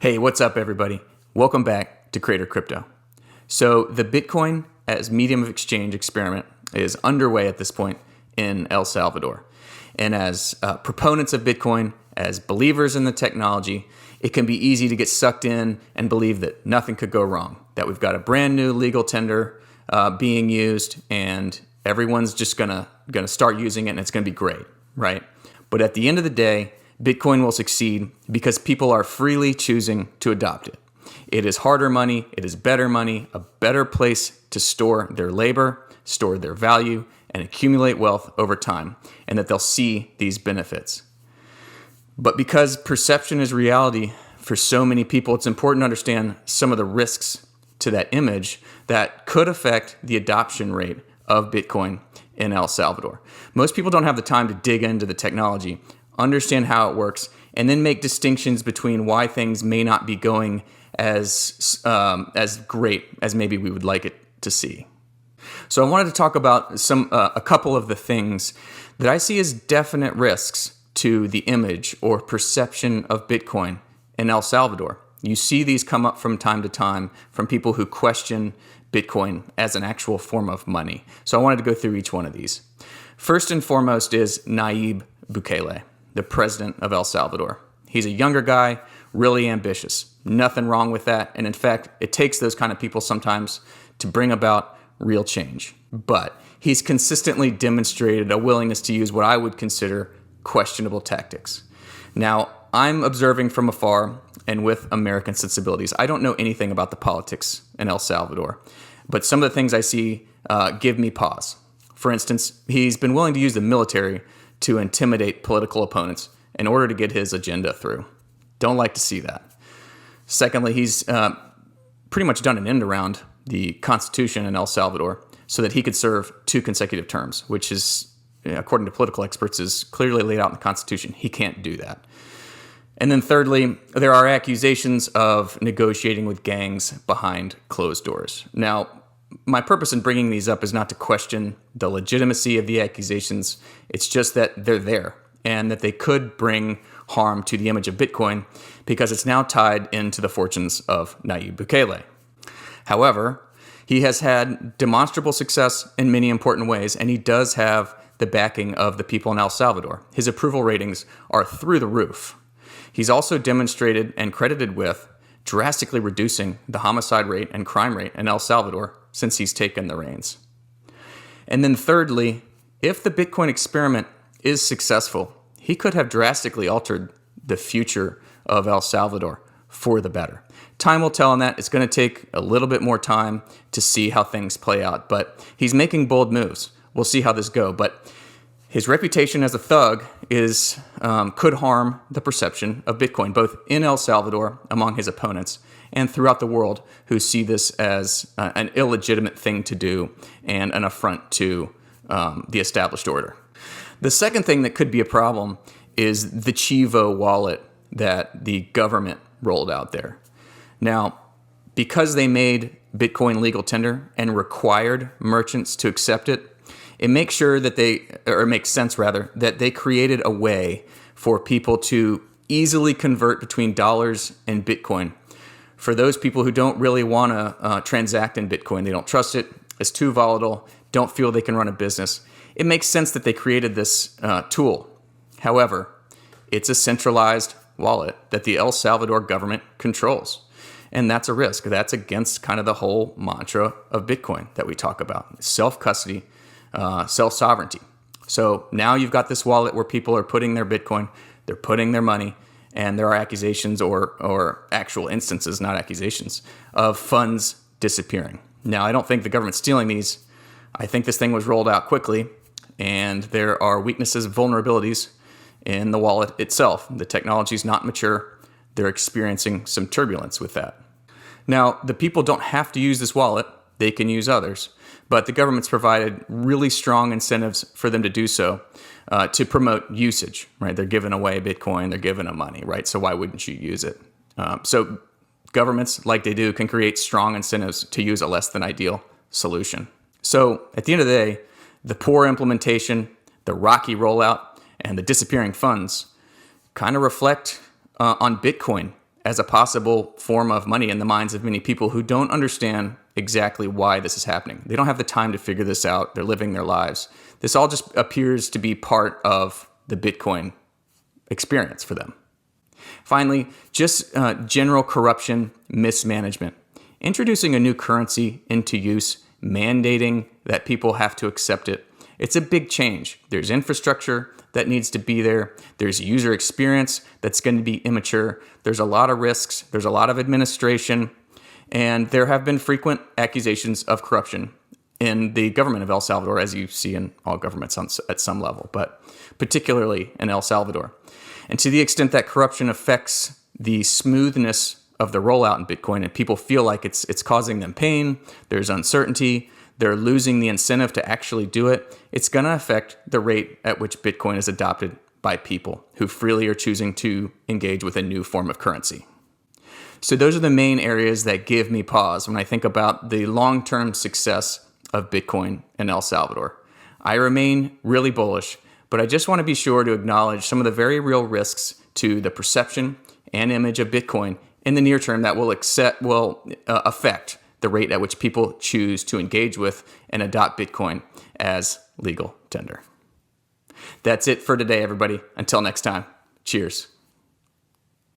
Hey, what's up, everybody? Welcome back to CraterCrypto. So the Bitcoin as medium of exchange experiment is underway at this point in El Salvador. And as proponents of Bitcoin, as believers in the technology, it can be easy to get sucked in and believe that nothing could go wrong, that we've got a brand new legal tender being used and everyone's just gonna start using it and it's gonna be great, right? But at the end of the day, Bitcoin will succeed because people are freely choosing to adopt it. It is harder money, it is better money, a better place to store their labor, store their value, and accumulate wealth over time, and that they'll see these benefits. But because perception is reality for so many people, it's important to understand some of the risks to that image that could affect the adoption rate of Bitcoin in El Salvador. Most people don't have the time to dig into the technology, understand how it works, and then make distinctions between why things may not be going as great as maybe we would like it to see. So I wanted to talk about a couple of the things that I see as definite risks to the image or perception of Bitcoin in El Salvador. You see these come up from time to time from people who question Bitcoin as an actual form of money. So I wanted to go through each one of these. First and foremost is Nayib Bukele, the president of El Salvador. He's a younger guy, really ambitious. Nothing wrong with that. And in fact, it takes those kind of people sometimes to bring about real change. But he's consistently demonstrated a willingness to use what I would consider questionable tactics. Now, I'm observing from afar and with American sensibilities. I don't know anything about the politics in El Salvador, but some of the things I see give me pause. For instance, he's been willing to use the military to intimidate political opponents in order to get his agenda through. Don't like to see that. Secondly, he's pretty much done an end around the Constitution in El Salvador so that he could serve 2 consecutive terms, which is, according to political experts, is clearly laid out in the Constitution. He can't do that. And then thirdly, there are accusations of negotiating with gangs behind closed doors. Now, my purpose in bringing these up is not to question the legitimacy of the accusations. It's just that they're there and that they could bring harm to the image of Bitcoin because it's now tied into the fortunes of Nayib Bukele. However, he has had demonstrable success in many important ways, and he does have the backing of the people in El Salvador. His approval ratings are through the roof. He's also demonstrated and credited with drastically reducing the homicide rate and crime rate in El Salvador since he's taken the reins. And then thirdly, if the Bitcoin experiment is successful, he could have drastically altered the future of El Salvador for the better. Time will tell on that. It's going to take a little bit more time to see how things play out, but he's making bold moves. We'll see how this goes, but his reputation as a thug could harm the perception of Bitcoin, both in El Salvador among his opponents and throughout the world who see this as an illegitimate thing to do and an affront to the established order. The second thing that could be a problem is the Chivo wallet that the government rolled out there. Now, because they made Bitcoin legal tender and required merchants to accept it, it makes sense that they created a way for people to easily convert between dollars and Bitcoin. For those people who don't really want to transact in Bitcoin, they don't trust it, it's too volatile, don't feel they can run a business, it makes sense that they created this tool. However, it's a centralized wallet that the El Salvador government controls. And that's a risk. That's against kind of the whole mantra of Bitcoin that we talk about, self-custody, self-sovereignty. So now you've got this wallet where people are putting their Bitcoin, they're putting their money, and there are accusations or actual instances, not accusations, of funds disappearing. Now, I don't think the government's stealing these. I think this thing was rolled out quickly, and there are weaknesses, vulnerabilities in the wallet itself. The technology is not mature. They're experiencing some turbulence with that. Now, the people don't have to use this wallet. They can use others. But the government's provided really strong incentives for them to do so to promote usage, right? They're giving away Bitcoin, they're giving them money, right? So why wouldn't you use it? So governments, like they do, can create strong incentives to use a less than ideal solution. So at the end of the day, the poor implementation, the rocky rollout, and the disappearing funds kind of reflect on Bitcoin as a possible form of money in the minds of many people who don't understand exactly why this is happening. They don't have the time to figure this out. They're living their lives. This all just appears to be part of the Bitcoin experience for them. Finally, just general corruption, mismanagement. Introducing a new currency into use, mandating that people have to accept it. It's a big change. There's infrastructure that needs to be there. There's user experience that's going to be immature. There's a lot of risks. There's a lot of administration. And there have been frequent accusations of corruption in the government of El Salvador, as you see in all governments at some level, but particularly in El Salvador. And to the extent that corruption affects the smoothness of the rollout in Bitcoin and people feel like it's causing them pain, there's uncertainty, they're losing the incentive to actually do it, it's going to affect the rate at which Bitcoin is adopted by people who freely are choosing to engage with a new form of currency. So those are the main areas that give me pause when I think about the long-term success of Bitcoin in El Salvador. I remain really bullish, but I just want to be sure to acknowledge some of the very real risks to the perception and image of Bitcoin in the near term that will affect the rate at which people choose to engage with and adopt Bitcoin as legal tender. That's it for today, everybody. Until next time, cheers.